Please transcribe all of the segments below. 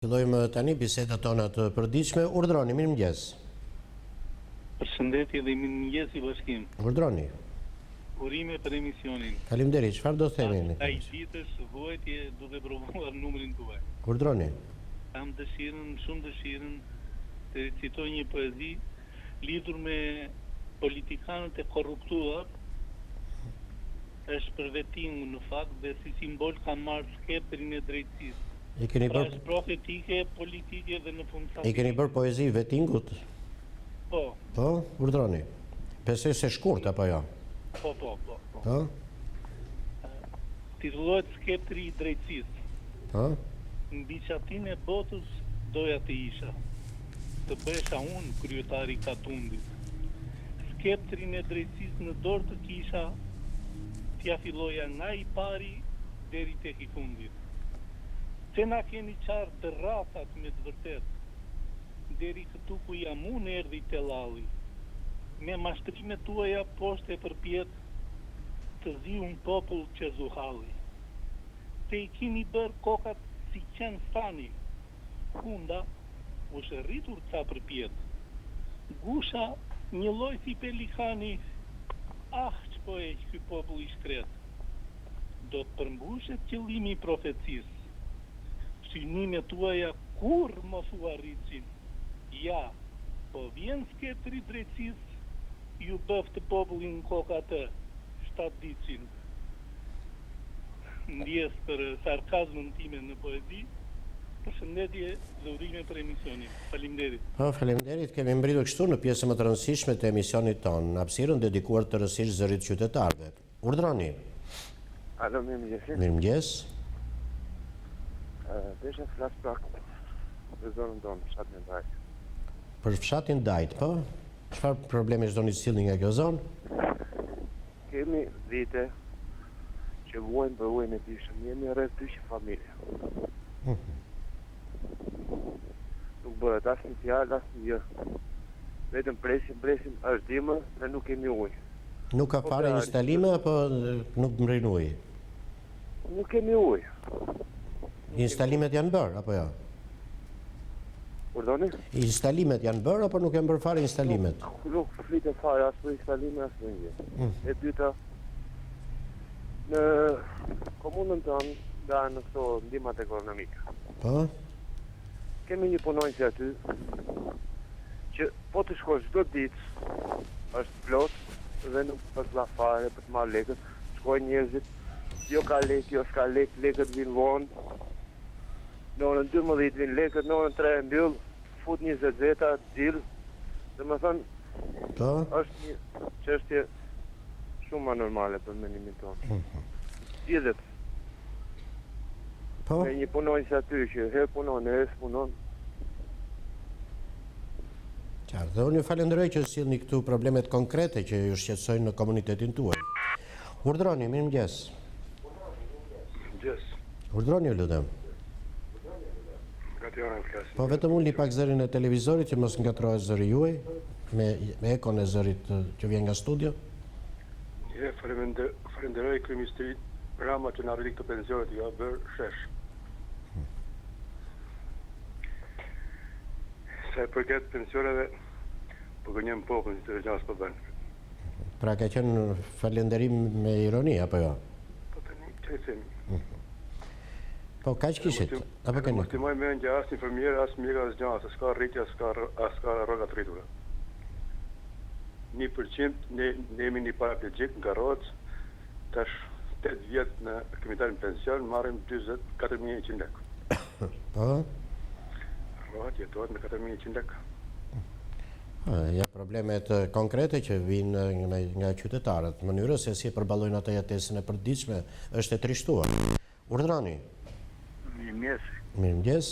Fillojmë tani bisedat tona të përditshme. Urdhroni, mirëmëngjes. Përshëndetje dhe mirëmëngjes i bashkim. Urdhroni. Urime për emisionin. Faleminderit. Çfarë do themi? Ai ditës vuajtje duke provuar numrin tuaj. Urdhroni. Kam shumë dëshirën të recitoj një poezi lidhur me politikanët e korruptuar. Është për vetim në fakt dhe si simbol ka marrë skeptrin e drejtësisë. I keni bërë profetike, politike dhe në fund I keni bërë poezi vetingut? Po. Po, urdhroni. Besoj se shkurt apo jo? Po. Po. Titullohet Skeptri i drejtësisë. Po. Mbi qatin e botës doja të isha. Të besha unë kryetari Katundit. Skeptrin e drejtësisë në dorë të kisha, t'ja filloja nga i pari deri tek i fundit. Se na keni qarë të rrafat me të vërtet, deri këtu ku jam unë erdhi Tellalli, me mashtrimet tuaja poshtë e përpjet, të zi un popull që zuhalli. Te i kini bërë kokat si qenë stani, hunda u shërritur ca përpjet. Gusha një lloj si pelikani, që po e ky popull i shkret. Do të përmbushet qëllimi i profecisë. Synimet tuaja kur mos u arritsin. Ja, po vjen skeptri drejtësisë, ju bëf të popullin në koka të 7 ditësin. Ndjes për sarkazmën time në poezi, përshëndetje dhe urime për emisionin. Faleminderit. Po, faleminderit. Kemi mbritur kështu në pjesën më të rëndësishme të emisionit ton, hapësirën dedikuar të rësisht zërit qytetarëve. Urdhroni. Alo, mirëmëngjes. Mirëmëngjes. Desha flas pak për zonën tonë, fshatin e Dajt. Për fshatin Dajt, po? Çfarë probleme doni të sillni nga kjo zonë? Kemi vite që vuajnë për ujin e pishëm, jemi rreth 200 familje. Nuk bëhet asnjë fjalë, asnjë gjë. Vetëm presim, është dimër dhe nuk kemi ujë. Nuk ka fare instalime apo nuk mbrin ujë? Nuk kemi ujë. Instalimet janë bërë, apo jo? Urdhoni? Instalimet janë bërë, apo nuk janë bërë fare instalimet? Nuk flitet fare, as për instalime, as për një. E dyta, në komunën tonë, nga në këto ndihmat ekonomike. Po? Kemi një punonjës aty, që po të shkosh çdo ditë, është plot, dhe nuk përkla fare, për të marrë lekët, shkojnë njerëzit, jo ka lek, jo s'ka lek, lekët vinë vonë, në orën 12 vinë lekët, në orën 3 mbyll, fut një zezeta, xhill, dhe më thënë, është një çështje shumë anormale për mendimin tonë. Gjithet, me një punonjës aty që herë punon, herë s'punon. Qartë, dhe unë ju falenderoj që sillni këtu problemet konkrete që ju shqetësojnë në komunitetin tuaj. Urdhroni, mirëmëngjes. Urdhroni, ju lutem. Po vetëm unë li pak zërin e televizorit që mos ngatrohet zëri juaj, me ekon e zërit që vjen nga studio. Falenderoj kryeministrit Rama që na rrit këto pensionet ja bër shesh. Sa i përket pensioneve, po gënjem popullin të gjasë po bën. Pra ka qenë falenderim me ironi, apo jo? Po tani, që i themi? Po, ka që kishit? Apo kënë? Më stimoj me në asë një fërmjerë, asë mjeka, asë gjasë, s'ka rritja, s'ka rogat rritura. 1% ne jemi një paraplegjik nga rrotës, tash 8 vjetë në kemi dalë në pension, marrim 24.100 lek. Po? Rrogat jetohet me 4.100 lek. Ja problemet konkrete që vinë nga qytetarët. Mënyrë se si përballojnë ata jetesën e përditshme është e trishtuar. Urdhroni. Mirëmëngjes. Mirëmëngjes.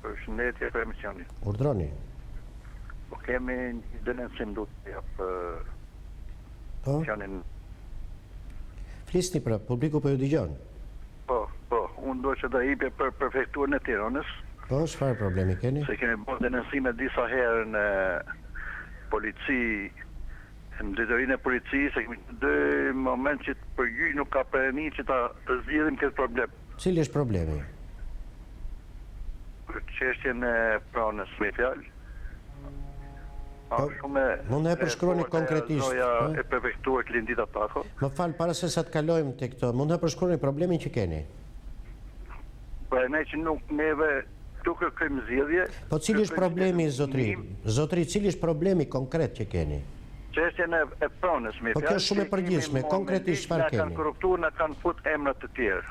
Përshëndetje për emisionin. Urdhroni. Po kemi një dënësim du të jap emisionin. Flisni pra, publiku po ju dëgjon. Po, unë do që da ipe për prefekturën e Tiranës. Po, çfarë problemi keni? Se kemi bërë dënësime disa herë në polici, në drejtorinë e policisë, se kemi në moment që përgjyj nuk ka preni që të zgjidhim këtë problem. Cili është problemi? çështjen e pronës me fjalë. Mund e përshkruani konkretisht. Zoja e prefektuar Klindita Tako. Më fal, para se sa të kalojmë te këto, mund të përshkruani problemin që keni? Po ne që nuk neve duke kërkojmë zgjidhje. Po cili është problemi, zotri? Zotri, cili është problemi konkret që keni? Çështjen e pronës me fjalë. Po kjo është shumë e përgjithshme, konkretisht çfarë keni? Na kanë korruptuar, na kanë fut emra të tjerë.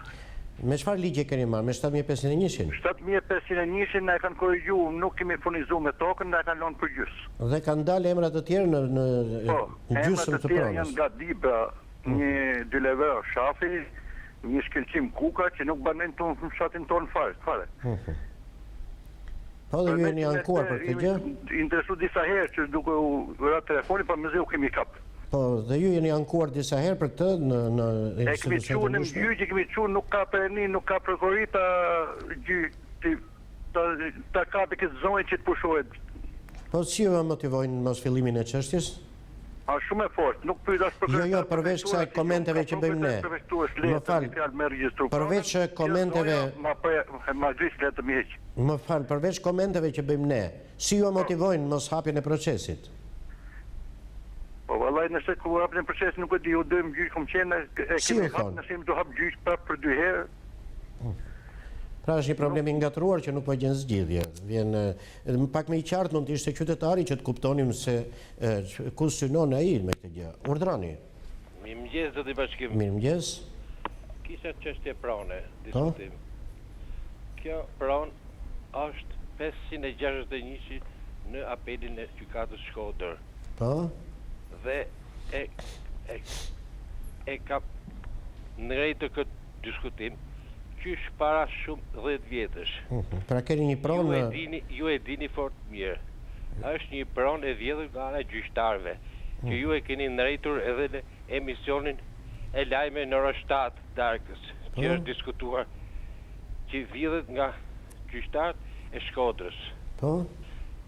Me çfarë ligje keni marrë? Me 7501-shin? 7501-shin na kanë korrigjuar, nuk kemi furnizuar me tokën, na kanë lënë për gjys. Dhe kanë dalë emra të tjerë në gjysmë të pronës. Janë nga Dibra, një dylever shafi, një shkëlqim kuka që nuk banen tonë në fshatin tonë fare. Po dhe ju jeni ankuar për këtë gjë? Interesu disa herë që duke u ra telefoni, pa mëse u kemi kap. Po dhe ju jeni ankuar disa herë për këtë në e kemi qunë në gjyqë, kemi qunë, nuk ka pereni, nuk ka prokurita gjyqë, ta kapi këtë zonjë që të pushohet. Po si ju motivojnë mos fillimin e çështjes? A shumë e fort, nuk pyet as prokurita. Jo, përveç kësaj komenteve që bëjmë ne. Më fal, përveç komenteve... Më fal, përveç komenteve që bëjmë ne, si ju motivojnë mos hapjen e procesit? Po vallai nëse ku hapën proces nuk e di, u dëm gjyq kom qenë e kemi hapur, nëse do hap gjyq prapë për 2 herë. Pra është një problem i ngatruar që nuk po gjen zgjidhje. Vjen pak më i qartë mund të ishte qytetari që të kuptonim se ku synon ai me këtë gjë. Urdhroni. Mirëmëngjes zoti bashkim. Mirëmëngjes. Kisha çështje prane, diskutim. Kjo pranë është 561 në apelin e gjykatës Shkodër. Po. Dhe e ka ndërtë këtë diskutim qysh para shumë 10 vjetësh. Pra keni një pronë... Ju e dini fort mirë. Është një pronë e vjedhur nga ana gjyqtarëve, që ju e keni ndërtur edhe në emisionin e lajme në orën 7 darkës, që është diskutuar, që vjedhet nga gjyqtarët e Shkodrës. Po.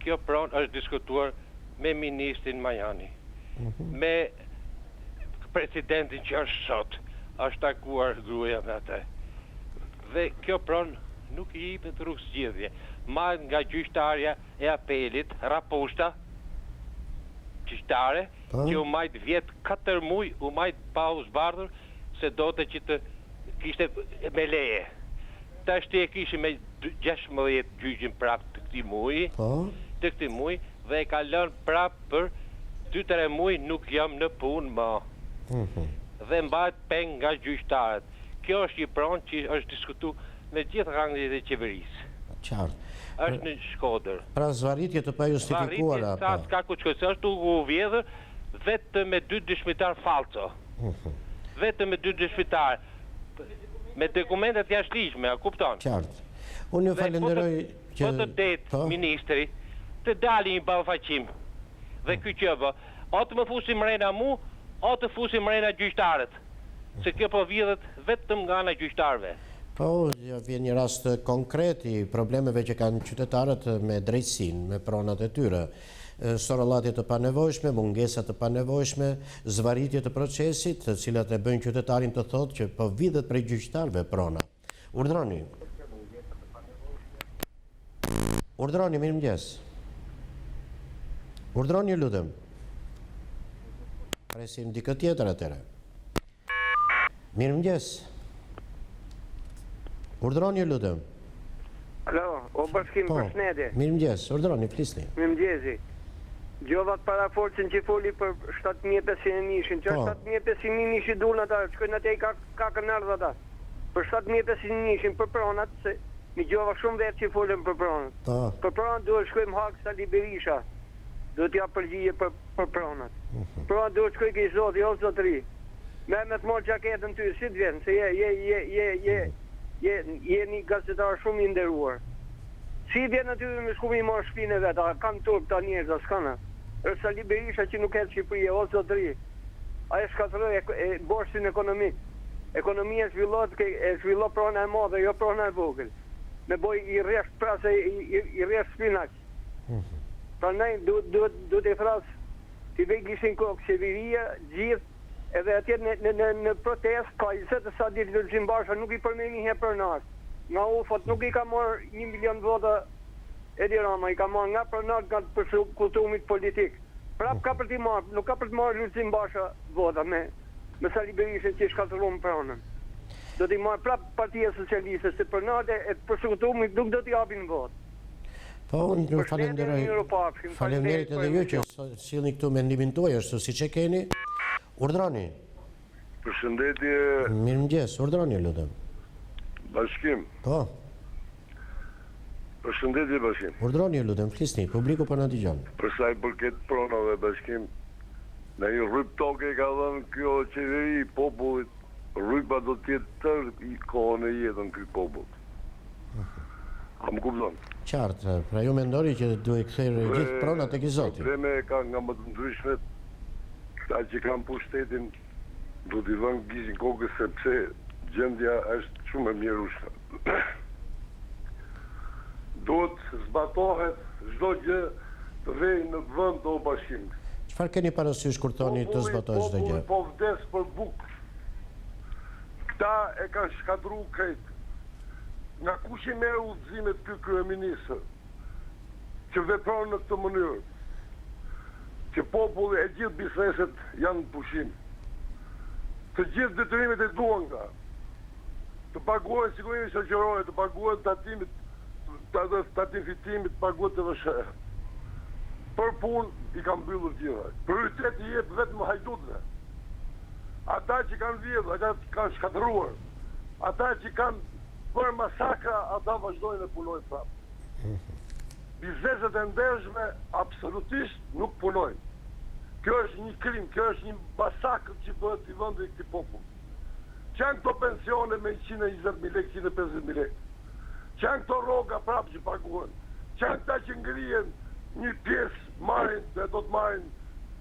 Kjo pronë është diskutuar me ministrin Majani. Me presidentin që është sot, është takuar gruaja me atë. Dhe kjo pronë nuk i jepet rrugë zgjidhje. Marrë nga gjyqtarja e apelit, raposhta gjyqtare, që u majt vjet 4 muaj, u majt pa u zbardhur se do të që të kishte me leje. Tashti e kishte me 16 gjyqin prapë të këtij muaji, dhe e ka lënë prapë për 2-3 muaj nuk jam në punë më. Dhe mbahet peng nga gjyqtarët. Kjo është një pronë që është diskutuar në gjithë rangjet e qeverisë. Qartë. Është në Shkodër. Pra zvarritje të pa justifikuara. Zvarritje sa s'ka ku çka, është u vjedhur vetëm me 2 dëshmitar falco. Vetëm me 2 dëshmitar. Me dokumentet jashtëligjshme, a kupton? Qartë. Unë ju falenderoj që... Po të det ministri, të dali një ballafaqim. Dhe ky që bë, o të më fusim mrena mu, o të fusim mrena gjyqtarët. Se kjo po vjedhet vetëm nga ana gjyqtarëve. Po, vjen një rast konkret i problemeve që kanë qytetarët me drejtësinë, me pronat e tyre. Storollatje të panevojshme, mungesa të panevojshme, zvarritje të procesit, të cilat e bëjnë qytetarin të thotë që po vjedhet prej gjyqtarëve prona. Urdhroni. Urdhroni, mirëmëngjes. Urdhroni, lutem. Presim dikë tjetër atëre. Mirëmëngjes. Urdhroni, lutem. Alo, o bashkim përshëndetje. Mirëmëngjes, urdhroni, flisni. Mirëmëngjesi. Gjova të paraforcën që foli për 7501-shin, që 7501-shi duan ata, shkojnë atje ka kënardh ata. Për 7501-shin për pronat, se mi gjova shumë vetë që folën për pronat. Për pronat duhet shkojmë hak Sali Berisha. Do t'ja përgjigje për pronat. Pronat duhet shkoj ke zoti, o zotëri. Me të morë gjaketën ty, si të vjen, se je një gazetar shumë i nderuar. Si vjen aty me shkumi marë shpinë e vetë, kanë turp ta njerëza, s'kana. Është Sali Berisha që nuk e të Shqipëria, o zotëri. Ajo shkatëroj borsin ekonomik. Ekonomia zhvillo prona e madhe, jo prona e vogël. Me boj i rresht prase, i rresht spinaq. Pra nej, du të frasë, t'i vej gishin kokë, qeveria, gjithë, edhe atje në protest, ka 20 sa ditë të Gjimbarsha nuk i përmeni he për nashtë. Nga ufot nuk i ka morë 1 milion vota Edi Rama i ka marrë nga pronat nga përskultumit politik. Prap ka për t'i marrë, nuk ka për t'i marrë Lulzim Basha vota me Sali Berishën që shkatërron pronën. Do t'i marrë prap Partia Socialiste, se pronate e përskultumit nuk do t'i japin votë. Po, unë ju falenderit edhe ju që sillni këtu mendimin tuaj, është siç e keni. Urdhroni. Përshëndetje. Mirëmëngjes, urdhroni lutem. Bashkim. Po. Përshëndetje Bashkim. Urdhroni lutem, flisni, publiku po na dëgjon. Për sa i përket pronave Bashkim, në një rryp toke ka dhënë kjo qeveri popullit, rrypa do të jetë tërë i kohën e jetën ky popull. A më kupton? Qartë, pra ju mendoni që duhet kthejë gjithë pronat tek Zoti. Probleme ka nga më të ndryshmet, këta që kanë pushtetin do t'i vënë gizin kokës sepse gjendja është shumë e mjerueshme. Duhet zbatohet çdo gjë të vejë në vend o Bashkim. Çfarë keni parasysh kur thoni të zbatohet çdo gjë? Po vdes për bukë. Këta e kanë shkatru krejt. Nga kush i merr udhëzimet ky kryeministër që vepron në këtë mënyrë? Që populli e gjithë bizneset janë në pushim. Të gjithë detyrimet e duan nga. Të paguhen sigurinë shoqërore, të paguhen tatim fitimit, të paguhen të vëshë. Për punë i kanë mbyllur gjitha. Prioriteti i jep vetëm hajdutëve. Ata që kanë vjedhur, ata që kanë shkatëruar, ata që kanë për masakra, ata vazhdojnë e punojnë prapë. Bizneset e ndershme absolutisht nuk punojnë. Kjo është një krim, kjo është një masakr që bëhet t'i vendi këtij popull. Që janë këto pensione me 120.000 lekë, 150.000 lekë? Që janë këto rroga prapë që paguhen? Që janë këta që ngrihen një pjesë marrin dhe do të marrin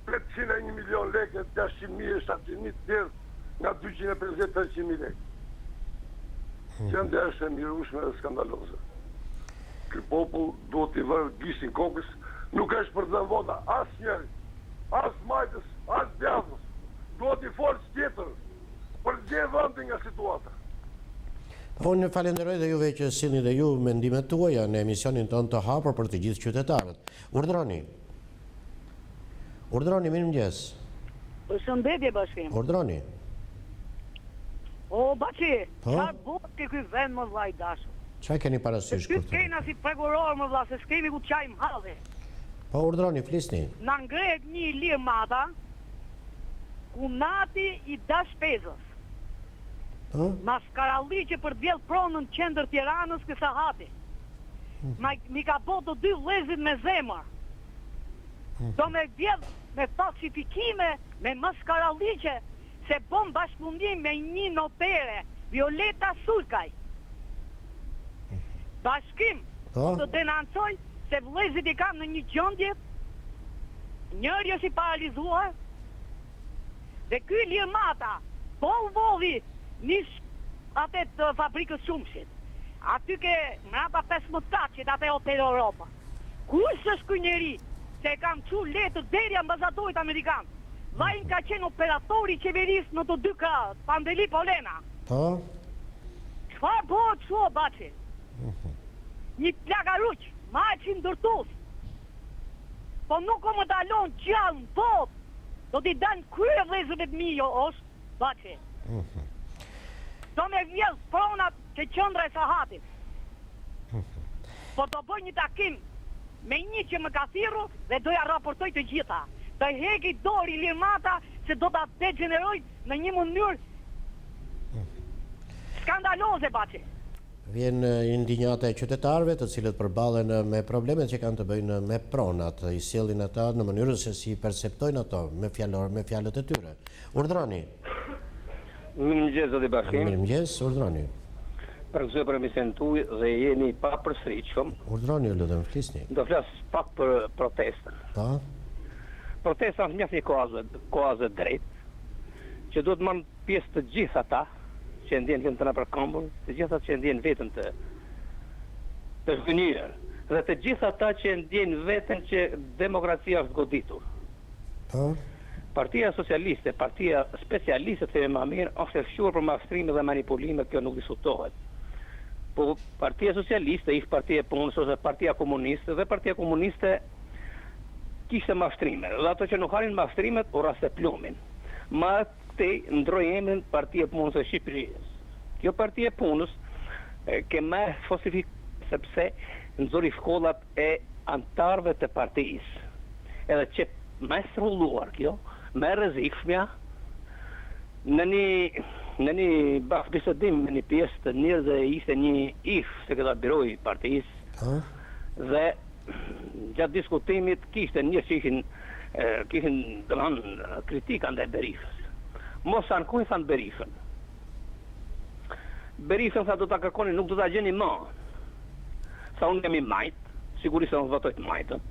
301 milion lekë, 800.000, 700.000 të tjerë nga 250-300.000 lekë. Gjendja është e mjerueshme dhe skandaloze. Ky popull duhet t'i vërë gishtin kokës, nuk është për të dhënë vota as njeri, as majtës, as djavës. Duhet t'i forcë tjetër për të gjetur vendin nga situata. Unë falenderoj dhe juve që sillni dhe ju mendimet tuaja në emisionin tonë të hapur për të gjithë qytetarët. Urdhroni. Urdhroni, mirëmëngjes. Përshëndetje Bashkim. Urdhroni. O, Baçi, çfarë bëhet ti ky vend më vllai dashur? Çfarë keni parasysh Ky kur thoni? kena si prokuror më vlla, se s'kemi ku çaj mhalli. Po urdhroni, flisni. Na ngrehet një lir mata ku nati i dash pezës. Po? Na skaralliqe për të vjell pronën në qendër Tiranës kësa hati. Mi ka bo të 2 vëllezrit me zemër. Do me vjell me falsifikime, me maskaralliqe, se bon bashkëpundim me një notere, Violeta Sulkaj. Bashkim, të denancoj se vëllezrit i kam në një gjendje, njëri është i paralizuar, dhe ky Lirmata, volli nis atë të fabrikës Shumshit. Aty ke mrapa 15 kaqet atë Hotel Europa. Kush është ky njeri? Se e kam çu letër deri ambasadorit amerikan. Vajin ka qenë operatori i qeverisë në të 2 krahët, Pandeli Polena. Po? Çfarë bëhet kështu, Baçi? Një plagaruq, maçi ndërtues. Po nuk o më dalon gjallë në botë. Do t'i danë krye vëllezërve të mi, jo është, Baçi. Do me vjell pronat që qendra e Sahatit. Po do bëj një takim me një që më ka thirrur dhe doja raportoj të gjitha. Do i heki dori Lirmata se do ta degeneroj në një mënyrë skandaloze, Baçi. Vjen indinjata e qytetarëve të cilët përballen me problemet që kanë të bëjnë me pronat, i sjellin ata në mënyrën se si perceptojnë ato me fjalët e tyre. Urdhroni. Mirëmëngjes zoti Bashkim. Mirëmëngjes, urdhroni. Përgëzoj për emisionin tuaj dhe jeni pa përsëritshëm. Urdhroni, lutem, flisni. Do flas pak për protestën. Po? Protesta është mjaft një kohazë drejt, që duhet të marrë pjesë të gjithë ata që ndjen vetëm të na përkombur, të gjithë ata që ndjen vetëm të zhgënjur, dhe të gjithë ata që ndjen vetëm që demokracia është goditur. Po? Partia Socialiste, partia specialiste të më mirë, është e fshur për mashtrime dhe manipulime, kjo nuk diskutohet. Po Partia Socialiste ishte Partia e Punës ose Partia Komuniste, dhe Partia Komuniste kishte mashtrime. Dhe ato që nuk hanin mashtrimet u raste plumin. Ma këtej ndroi emrin Partia e Punës e Shqipërisë. Kjo Partia e Punës ke më falsifikat sepse nxori shkollat e antarëve të partisë. Edhe që më strulluar kjo, më rrezikshmja në një bashkë bisedim me një pjesë të njerëzve ishte një ish sekretar i partisë dhe gjatë diskutimit kishte njerëz që kishin domethënë kritika ndaj Berishës. Mos ankojnë thanë Berishën. Berishën sa do ta kërkoni nuk do ta gjeni më. Sa unë jam i majt, sigurisht se unë votoj të majtën,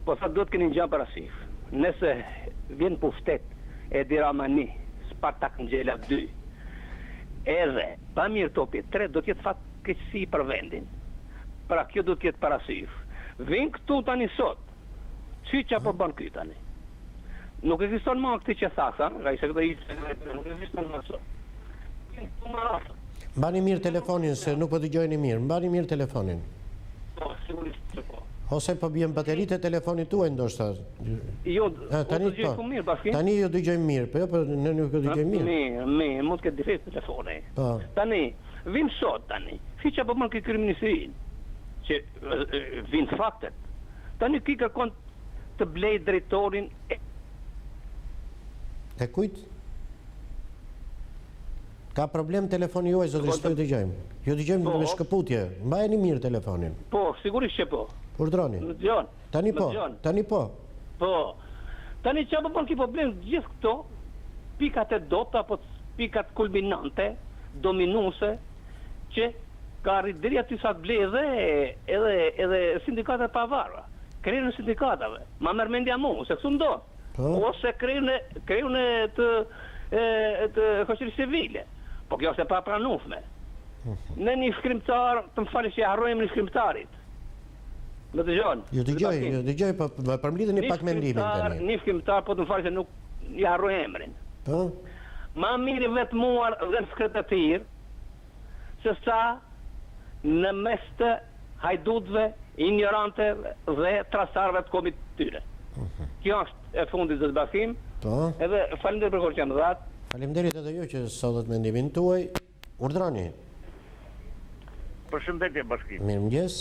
po sa duhet keni gjë parasysh. Nëse vjen pushtet e Diramani, Spartak Ngjela 2, edhe Pamir Topi 3 do të jetë fatkeqësi për vendin. Pra kjo do të jetë parasysh. Vin këtu tani sot. Çiça po bën ky tani. Nuk ekziston më këtë që thasa, nga ishte këtë nuk ekziston më sot. Mbani mirë telefonin se nuk po dëgjojeni mirë. Mbani mirë telefonin. Po, sigurisht që po. Ose po bien bateritë e telefonit tuaj ndoshta. Jo, tani po mirë bashkë. Tani ju dëgjojmë mirë, po jo, po ne nuk e dëgjojmë mirë. Mirë, mund të ketë defekt telefoni. Po. Tani, vim sot tani. Siç apo bën kryeministrin, që vin faktet. Tani ki kërkon të blej drejtorin e kujt? Ka problem telefoni juaj, zotë, s'po ju dëgjojmë. Ju dëgjojmë me shkëputje. Mbajeni mirë telefonin. Po, sigurisht që po. Urdhroni. Tani po. Tani po. Po. Tani çfarë po bën ky problem gjithë këto pikat e dota apo pikat kulminante, dominuese që ka arrit deri aty sa të blej edhe sindikatat pavarura. Krijen e sindikatave. Ma merr mendja mua se këtu ndodh. Ose krijen të shoqërisë civile. Po kjo është e papranueshme. Në një shkrimtar, të më falë që harrojmë një shkrimtarit. Më dëgjon? Ju dëgjoj, po përmblidheni pak mendimin tani. Një shkrimtar, po të më falë që nuk i harroj emrin. Po? Ma mirë vetmuar dhe në sekretatir, se sa në mes të hajdutëve, ignorante dhe trasarëve të komit tyre. Kjo është e fundit zë të bashkim. Po? Edhe faleminderit për kohën që më dhatë. Faleminderit edhe ju që sotët mendimin tuaj. Urdhroni. Përshëndetje bashkim. Mirëmëngjes.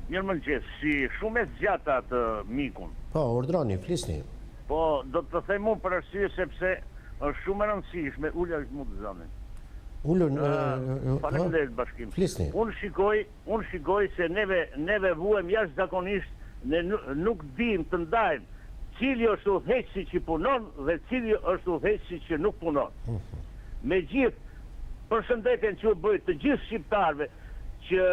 Mirëmëngjes, si shumë e zgjata të mikun. Po, urdhroni, flisni. Po, do të them unë për arsye sepse është shumë e rëndësishme, ulja është mu të zonin. Ullur, faleminderit bashkim. Flisni. Unë shikoj se neve vuem jashtëzakonisht, ne nuk dim të ndajmë cili është udhëheqësi që punon dhe cili është udhëheqësi që nuk punon. Me gjithë përshëndetjen që u bëjt të gjithë shqiptarëve që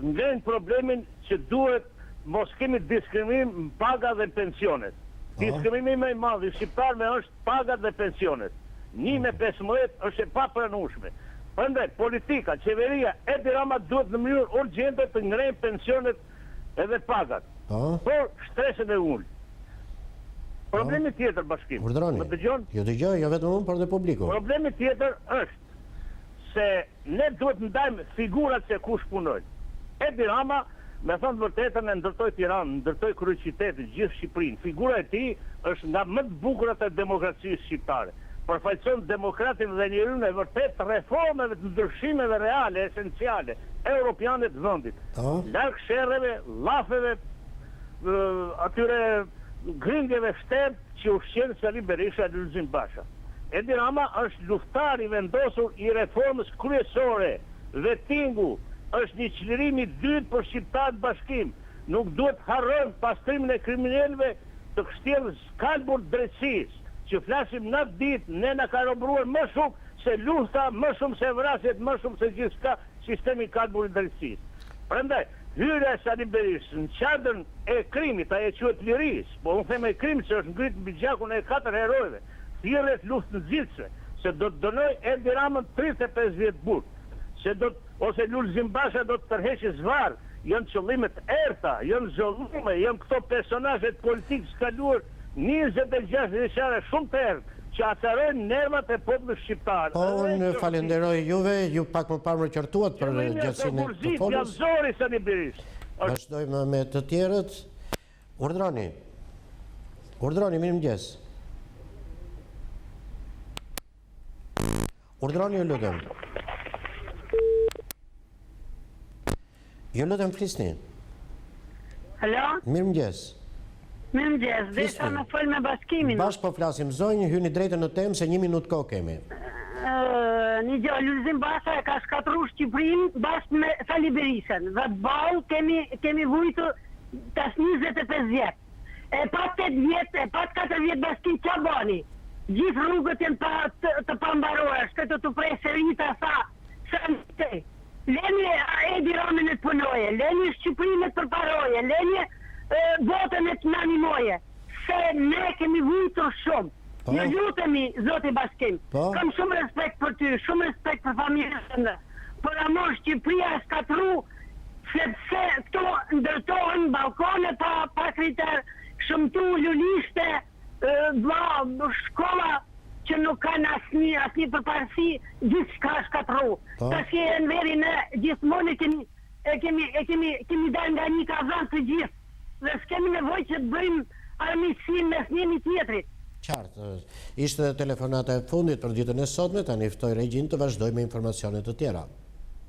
ngrenë problemin që duhet mos kemi diskriminim në paga dhe pensionet. Diskrimimi më i madh i shqiptarëve është paga dhe pensionet. 1.15 është e papranueshme. Prandaj politika, qeveria e Rama duhet në mënyrë urgjente të ngrejnë pensionet edhe pagat. Por shtresën e ulë. Problemi tjetër bashkim. Urdhroni. Më dëgjon? Jo dëgjoj, jo vetëm unë, por dhe publiku. Problemi tjetër është se ne duhet ndajmë figurat se kush punojnë. Edi Rama, me thonë vërtetën, e ndërtoi Tiranë, ndërtoi kryeqytetin, gjithë Shqipërinë. Figura e tij është nga më të bukurat e demokracisë shqiptare. Përfaqëson demokratin dhe njeriun e vërtet reformeve të ndryshimeve reale, esenciale, europiane të vendit. Larg sherreve, llafeve, atyre grindjeve shtep që ushqen Sali Berisha dhe Lulzim Basha. Edi Rama është luftar i vendosur i reformës kryesore. Vettingu është një çlirim i dytë për shqiptarët bashkim. Nuk duhet harrojmë pastrimin e kriminalëve të kështjellë skalbur drejtësisë, që flasim natë ditë, ne na ka robëruar më shumë se lufta, më shumë se vrasjet, më shumë se gjithçka sistemi kalbur i drejtësisë. Prandaj hyrja e Sali Berishës në çadrën e krimit, ajo quhet lirisë, po unë them e krimit se është ngritur mbi gjakun e 4 herojve. Thirrjet luftë nxitse, se do të dënoj Edi Ramën 35 vjet burg, se ose Lulzim Basha do të tërheqë zvarr, janë qëllimet errta, janë zollume, janë këto personazhe politikë kaluar 26 vjeçare shumë të errët, që acerojnë nervat e popullit shqiptar. Po, unë falenderoj juve, ju pak më parë më qërtuat për gjatësinë të folës. Fjallëzori se një birisht. Vazhdojmë me të tjerët. Urdhroni, mirëmëngjes. Urdhroni, ju lutem. Ju lutem, flisni. Alo? Mirëmëngjes. Mirëmëngjes, desha me fol me Bashkimin. Bashkë po flasim, zonjë, hyni drejtën në temë se 1 minutë kohë kemi. Një gjë, Lulzim Basha e ka shkatru Shqiprinë bashkë me Sali Berishën. Dhe ballë kemi vujtu tash 25 vjetë. E pat 8 vjetë, e pat 4 vjetë Bashkim qa bani. Gjithë rrugët jenë të pambarore, shkëtë të prej Serita sa në te. Leni Edi Ramin e të punoje, leni Shqiprinë e të përparoje, leni votën e të nanimoje, se ne kemi vujtur shumë. Ju lutemi, Zoti Bashkim, kam shumë respekt për ty, shumë respekt për familjen, për amor Shqipëria e shkatru, sepse këto ndërtohen balkone pa kriter, shëmtu lulishte, shkolla që nuk kanë asni përparësi, gjithë shka shkatru. Tash e në veri në gjithmonë kemi dalë nga një kazan të gjithë, dhe s'kemi nevoj që të bëjmë armiqësi mes njëri tjetrit. Qartë, ishte telefonata e fundit për ditën e sotme, tani ftoj regjin të vazhdoj me informacionet të tjera.